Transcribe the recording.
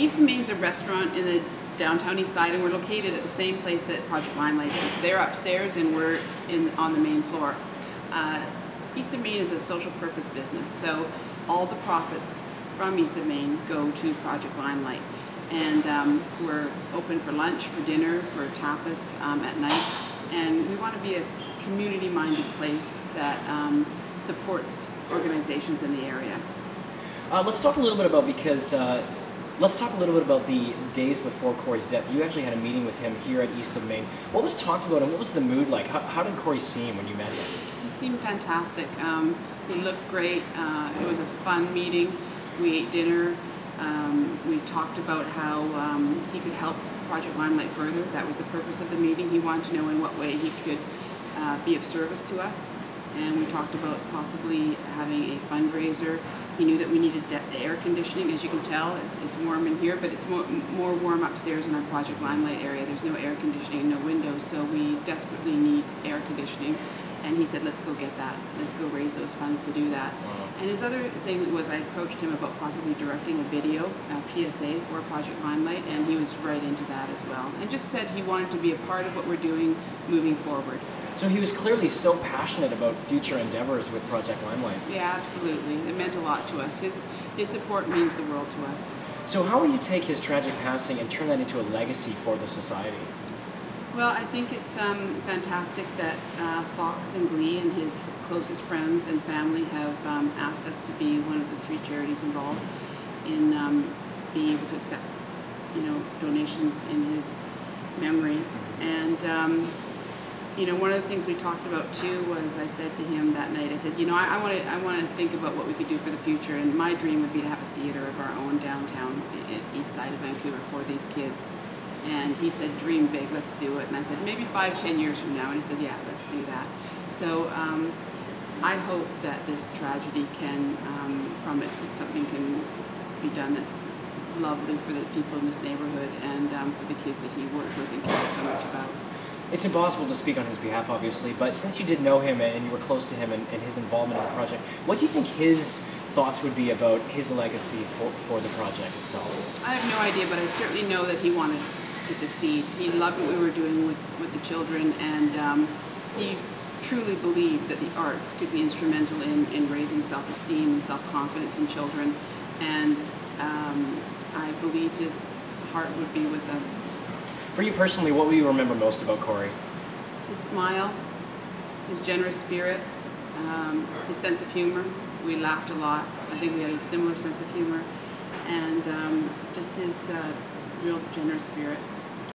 East of Main's a restaurant in the downtown east side, and we're located at the same place that Project Limelight is. They're upstairs and we're on the main floor. East of Main is a social purpose business, so all the profits from East of Main go to Project Limelight. And we're open for lunch, for dinner, for tapas at night. And we want to be a community-minded place that supports organizations in the area. Let's talk a little bit about, let's talk a little bit about the days before Cory's death. You actually had a meeting with him here at East of Main. What was talked about and what was the mood like? How did Cory seem when you met him? He seemed fantastic. He looked great. It was a fun meeting. We ate dinner. We talked about how he could help Project Limelight further. That was the purpose of the meeting. He wanted to know in what way he could be of service to us. And we talked about possibly having a fundraiser. He knew that we needed air conditioning. As you can tell, it's warm in here, but it's more warm upstairs in our Project Limelight area. There's no air conditioning, no windows, so we desperately need air conditioning. And he said, let's go get that. Let's go raise those funds to do that. Wow. And his other thing was I approached him about possibly directing a video, a PSA for Project Limelight, and he was right into that as well. And just said he wanted to be a part of what we're doing moving forward. So he was clearly so passionate about future endeavors with Project Limelight. Yeah, absolutely. It meant a lot to us. His support means the world to us. So how will you take his tragic passing and turn that into a legacy for the society? Well, I think it's fantastic that Fox and Glee and his closest friends and family have asked us to be one of the 3 charities involved in being able to accept, donations in his memory. And one of the things we talked about too was I said to him that night, I said, I want to think about what we could do for the future, and my dream would be to have a theater of our own downtown, east side of Vancouver, for these kids. And he said, dream big, let's do it. And I said, maybe 5-10 years from now. And he said, yeah, let's do that. So I hope that this tragedy can, from it, something can be done that's lovely for the people in this neighborhood and for the kids that he worked with and cared so much about. It's impossible to speak on his behalf, obviously, but since you did know him and you were close to him and his involvement in the project, what do you think his thoughts would be about his legacy for the project itself? I have no idea, but I certainly know that he wanted to succeed. He loved what we were doing with the children, and he truly believed that the arts could be instrumental in raising self-esteem and self-confidence in children, and I believe his heart would be with us. For you personally, what will you remember most about Cory? His smile, his generous spirit, his sense of humor. We laughed a lot. I think we had a similar sense of humor, and just his real generous spirit.